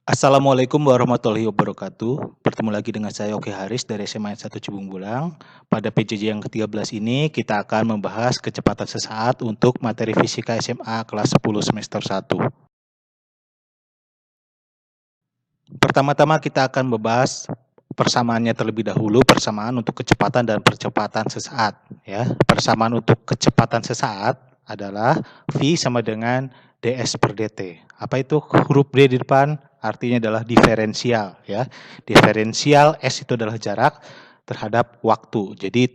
Assalamualaikum warahmatullahi wabarakatuh. Bertemu lagi dengan saya Oki Haris dari SMA 1 Cibung Bulang. Pada PJJ yang ke-13 ini kita akan membahas kecepatan sesaat untuk materi fisika SMA kelas 10 semester 1. Pertama-tama kita akan membahas persamaannya terlebih dahulu, persamaan untuk kecepatan dan percepatan sesaat ya. Persamaan untuk kecepatan sesaat adalah V sama dengan ds per dt. Apa itu huruf D di depan? Artinya adalah diferensial ya. Diferensial S itu adalah jarak terhadap waktu. Jadi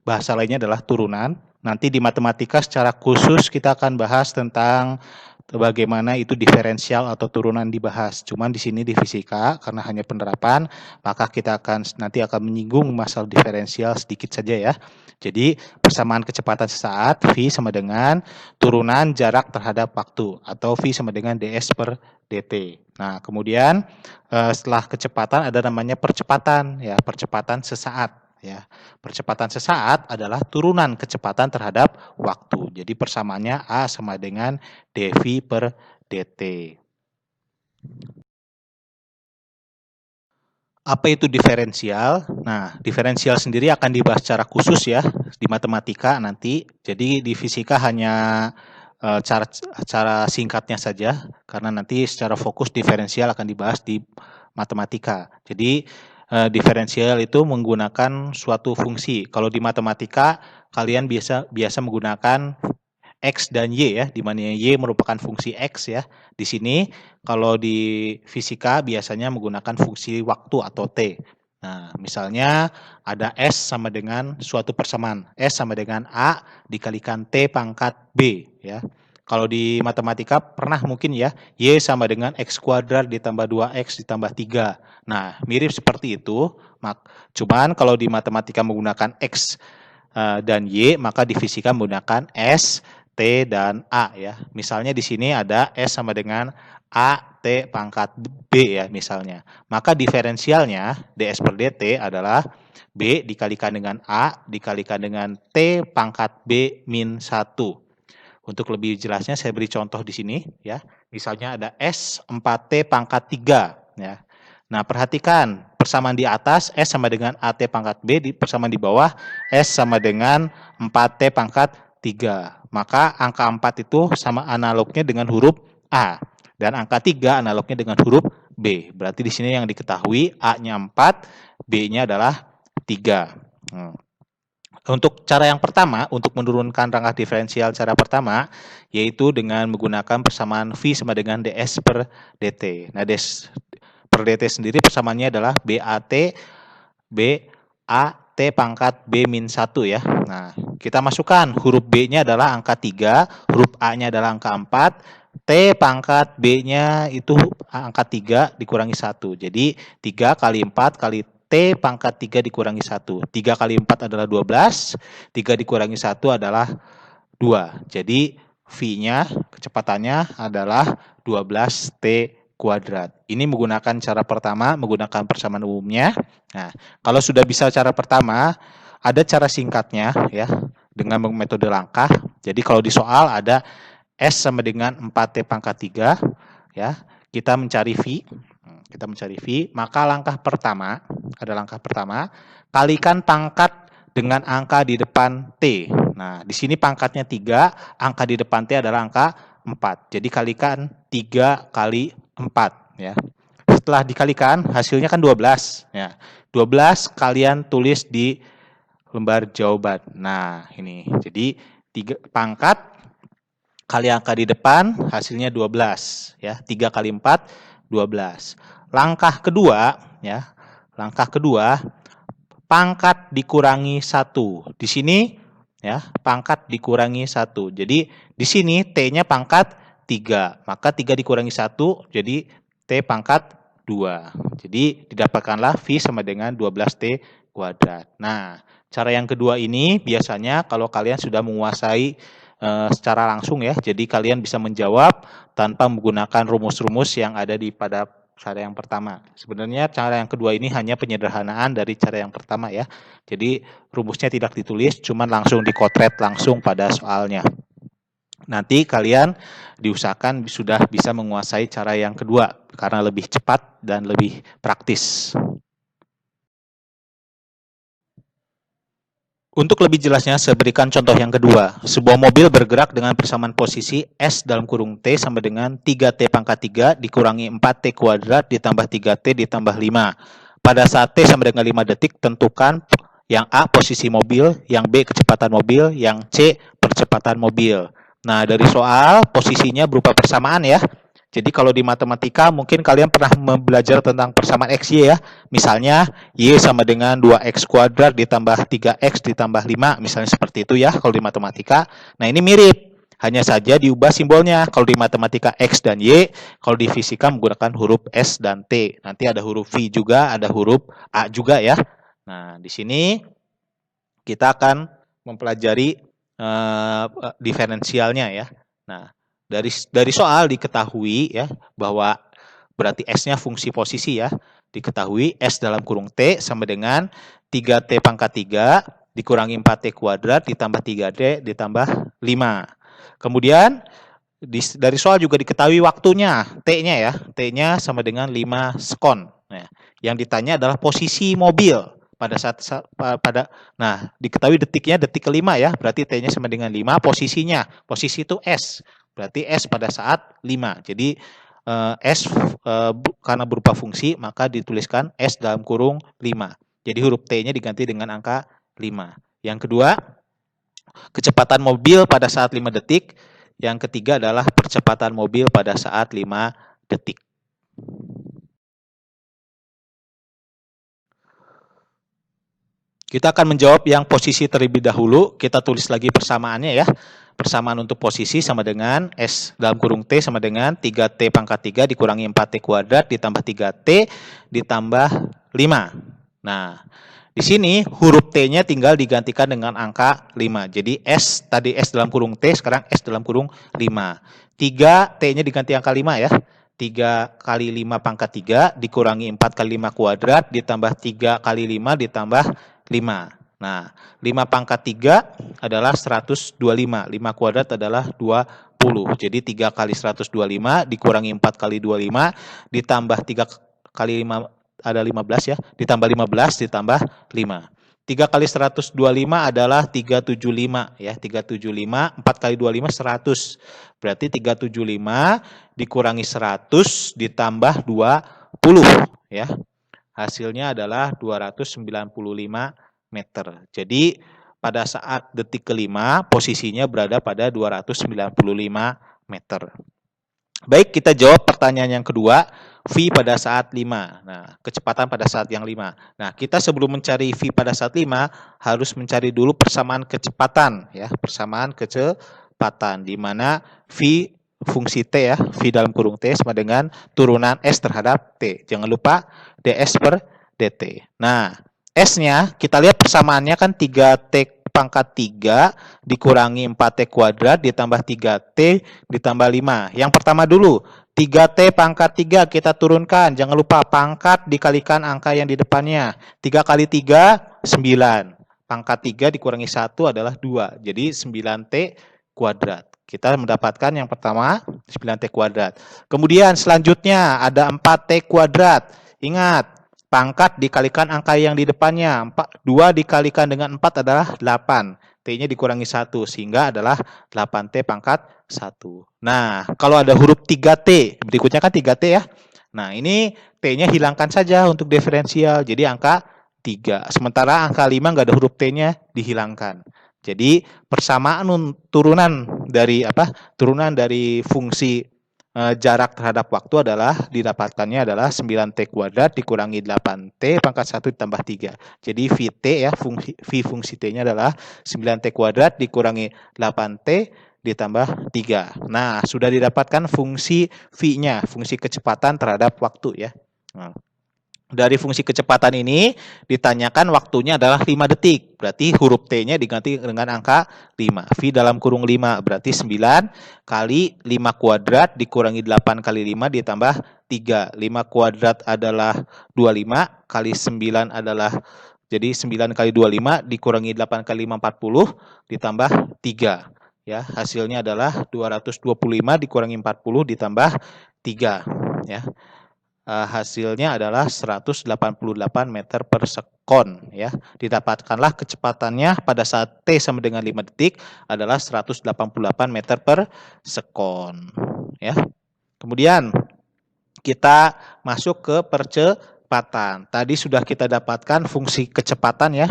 bahasa lainnya adalah turunan. Nanti di matematika secara khusus kita akan bahas tentang bagaimana itu diferensial atau turunan dibahas. Cuman di sini di fisika karena hanya penerapan, maka kita nanti akan menyinggung masalah diferensial sedikit saja ya. Jadi persamaan kecepatan sesaat V sama dengan turunan jarak terhadap waktu atau V sama dengan ds per dt. Nah, kemudian setelah kecepatan ada namanya percepatan ya, percepatan sesaat ya. Percepatan sesaat adalah turunan kecepatan terhadap waktu. Jadi persamaannya A sama dengan dv per dt. Apa itu diferensial? Nah, diferensial sendiri akan dibahas secara khusus ya di matematika nanti. Jadi di fisika hanya cara singkatnya saja karena nanti secara fokus diferensial akan dibahas di matematika. Jadi diferensial itu menggunakan suatu fungsi. Kalau di matematika kalian biasa menggunakan X dan Y ya, di mana Y merupakan fungsi X ya. Di sini kalau di fisika biasanya menggunakan fungsi waktu atau T. Nah, misalnya ada S sama dengan suatu persamaan. S sama dengan A dikalikan T pangkat B ya. Kalau di matematika pernah mungkin ya, Y sama dengan X kuadrat ditambah 2X ditambah 3. Nah, mirip seperti itu. Cuman kalau di matematika menggunakan X dan Y, maka di fisika menggunakan S, T, dan A ya. Misalnya di sini ada S sama dengan A, T pangkat B ya misalnya. Maka diferensialnya ds per dt adalah B dikalikan dengan A dikalikan dengan T pangkat B min 1. Untuk lebih jelasnya saya beri contoh di sini ya. Misalnya ada S 4T pangkat 3 ya. Nah, perhatikan persamaan di atas S sama dengan AT pangkat B, persamaan di bawah S sama dengan 4T pangkat 3. Maka angka 4 itu sama analognya dengan huruf A. Dan angka 3 analognya dengan huruf B. Berarti di sini yang diketahui A-nya 4, B-nya adalah 3. Untuk cara yang pertama, untuk menurunkan rangka diferensial cara pertama, yaitu dengan menggunakan persamaan V sama dengan ds per dt. Nah, ds per dt sendiri persamaannya adalah BAT pangkat B min 1 ya. Nah, kita masukkan huruf B-nya adalah angka 3, huruf A-nya adalah angka 4, T pangkat B-nya itu angka 3 dikurangi 1. Jadi 3 kali 4 kali T pangkat 3 dikurangi 1. 3 kali 4 adalah 12, 3 dikurangi 1 adalah 2. Jadi V-nya, kecepatannya adalah 12T kuadrat. Ini menggunakan cara pertama, menggunakan persamaan umumnya. Nah, kalau sudah bisa cara pertama, ada cara singkatnya ya, dengan metode langkah. Jadi kalau di soal ada S sama dengan 4T pangkat 3, ya, kita mencari V, maka langkah pertama, kalikan pangkat dengan angka di depan T. Nah, di sini pangkatnya 3, angka di depan T adalah angka 4. Jadi kalikan 3 kali 4 ya. Setelah dikalikan hasilnya kan 12 ya. 12 kalian tulis di lembar jawaban. Nah, ini. Jadi 3 pangkat kali angka di depan hasilnya 12 ya. 3 kali 4 12. Langkah kedua ya. Pangkat dikurangi 1. Di sini ya, pangkat dikurangi 1. Jadi di sini T-nya pangkat 3. Maka 3 dikurangi 1 jadi T pangkat 2. Jadi didapatkanlah V sama dengan 12T kuadrat. Nah, cara yang kedua ini biasanya kalau kalian sudah menguasai secara langsung ya. Jadi kalian bisa menjawab tanpa menggunakan rumus-rumus yang ada pada cara yang pertama. Sebenarnya cara yang kedua ini hanya penyederhanaan dari cara yang pertama ya. Jadi rumusnya tidak ditulis, cuman langsung dikotret langsung pada soalnya. Nanti kalian diusahakan sudah bisa menguasai cara yang kedua karena lebih cepat dan lebih praktis. Untuk lebih jelasnya, saya berikan contoh yang kedua. Sebuah mobil bergerak dengan persamaan posisi S dalam kurung T sama dengan 3T pangkat 3 dikurangi 4T kuadrat ditambah 3T ditambah 5. Pada saat T sama dengan 5 detik, tentukan yang A posisi mobil, yang B kecepatan mobil, yang C percepatan mobil. Nah, dari soal posisinya berupa persamaan ya. Jadi kalau di matematika mungkin kalian pernah belajar tentang persamaan XY ya. Misalnya Y sama dengan 2X kuadrat ditambah 3X ditambah 5. Misalnya seperti itu ya kalau di matematika. Nah ini mirip. Hanya saja diubah simbolnya. Kalau di matematika X dan Y, kalau di fisika menggunakan huruf S dan T. Nanti ada huruf V juga, ada huruf A juga ya. Nah di sini kita akan mempelajari diferensialnya ya. Nah, dari soal diketahui ya bahwa berarti S-nya fungsi posisi ya. Diketahui S dalam kurung T sama dengan 3T pangkat 3 dikurangi 4T kuadrat ditambah 3D ditambah 5. Kemudian dari soal juga diketahui waktunya, T-nya ya. T-nya sama dengan 5 sekon. Nah, yang ditanya adalah posisi mobil pada diketahui detiknya detik kelima ya, berarti T-nya sama dengan 5, posisi itu S, berarti S pada saat 5. Jadi S karena berupa fungsi maka dituliskan S dalam kurung 5. Jadi huruf T-nya diganti dengan angka 5. Yang kedua, kecepatan mobil pada saat 5 detik. Yang ketiga adalah percepatan mobil pada saat 5 detik. Kita akan menjawab yang posisi terlebih dahulu. Kita tulis lagi persamaannya ya. Persamaan untuk posisi sama dengan S dalam kurung T sama dengan 3T pangkat 3 dikurangi 4T kuadrat ditambah 3T ditambah 5. Nah, di sini huruf T-nya tinggal digantikan dengan angka 5. Jadi S, tadi S dalam kurung T, sekarang S dalam kurung 5. 3 T-nya diganti angka 5 ya. 3 kali 5 pangkat 3 dikurangi 4 kali 5 kuadrat ditambah 3 kali 5 ditambah 5. Nah, 5 pangkat 3 adalah 125. 5 kuadrat adalah 20. Jadi 3 kali 125 dikurangi 4 kali 25 ditambah 3 kali 5 ada 15 ya. Ditambah 15 ditambah 5. 3 kali 125 adalah 375 ya. 375, 4 kali 25 100. Berarti 375 dikurangi 100 ditambah 20 ya. Hasilnya adalah 295 meter. Jadi pada saat detik kelima posisinya berada pada 295 meter. Baik, kita jawab pertanyaan yang kedua, V pada saat 5. Nah, kecepatan pada saat yang 5. Nah, kita sebelum mencari V pada saat 5 harus mencari dulu persamaan kecepatan ya, persamaan kecepatan di mana V fungsi T ya, V dalam kurung T sama dengan turunan S terhadap T. Jangan lupa ds per dt. Nah, S-nya kita lihat persamaannya kan 3T pangkat 3 dikurangi 4T kuadrat ditambah 3T ditambah 5. Yang pertama dulu, 3T pangkat 3 kita turunkan. Jangan lupa pangkat dikalikan angka yang di depannya. 3 kali 3, 9. Pangkat 3 dikurangi 1 adalah 2. Jadi 9T kuadrat. Kita mendapatkan yang pertama 9T kuadrat. Kemudian selanjutnya ada 4T kuadrat. Ingat, pangkat dikalikan angka yang di depannya. 2 dikalikan dengan 4 adalah 8. T-nya dikurangi 1 sehingga adalah 8T pangkat 1. Nah, kalau ada huruf 3T, berikutnya kan 3T ya. Nah, ini T-nya hilangkan saja untuk diferensial. Jadi angka 3. Sementara angka 5 nggak ada huruf T-nya, dihilangkan. Jadi persamaan turunan dari fungsi jarak terhadap waktu adalah didapatkannya adalah 9T kuadrat dikurangi 8T pangkat 1 ditambah 3. Jadi VT ya, fungsi T-nya adalah 9T kuadrat dikurangi 8T ditambah 3. Nah, sudah didapatkan fungsi V-nya, fungsi kecepatan terhadap waktu ya. Nah, dari fungsi kecepatan ini ditanyakan waktunya adalah 5 detik. Berarti huruf T-nya diganti dengan angka 5. V dalam kurung 5 berarti 9 kali 5 kuadrat dikurangi 8 kali 5 ditambah 3. 5 kuadrat adalah 25 kali 9 adalah jadi 9 kali 25 dikurangi 8 kali 5 40 ditambah 3. ya. Hasilnya adalah 225 dikurangi 40 ditambah 3, ya. Hasilnya adalah 188 meter per sekon, ya. Didapatkanlah kecepatannya pada saat T sama dengan 5 detik adalah 188 meter per sekon, ya. Kemudian kita masuk ke percepatan. Tadi sudah kita dapatkan fungsi kecepatan, ya.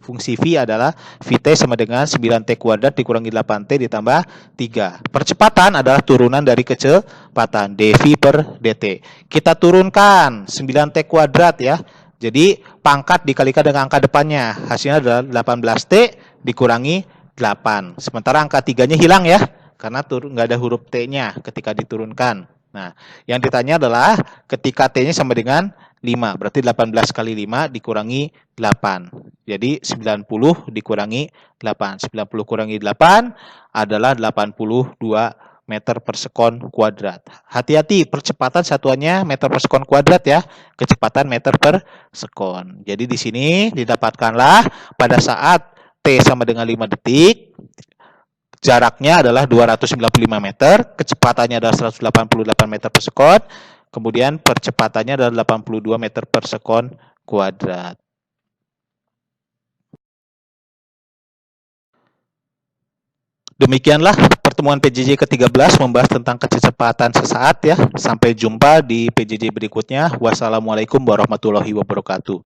Fungsi V adalah Vt sama dengan 9T kuadrat dikurangi 8T ditambah 3. Percepatan adalah turunan dari kecepatan, dV per dt. Kita turunkan 9T kuadrat, ya. Jadi pangkat dikalikan dengan angka depannya. Hasilnya adalah 18T dikurangi 8. Sementara angka 3-nya hilang, ya. Karena nggak ada huruf T-nya ketika diturunkan. Nah, yang ditanya adalah ketika T-nya sama dengan 5, berarti 18 kali 5 dikurangi 8. Jadi 90 dikurangi 8. 90 kurangi 8 adalah 82 meter per sekon kuadrat. Hati-hati, percepatan satuannya meter per sekon kuadrat, ya. Kecepatan meter per sekon. Jadi di sini didapatkanlah pada saat T sama dengan 5 detik, jaraknya adalah 295 meter, kecepatannya adalah 188 meter per sekon, kemudian percepatannya adalah 82 meter per sekon kuadrat. Demikianlah pertemuan PJJ ke-13 membahas tentang kecepatan sesaat, ya. Sampai jumpa di PJJ berikutnya. Wassalamualaikum warahmatullahi wabarakatuh.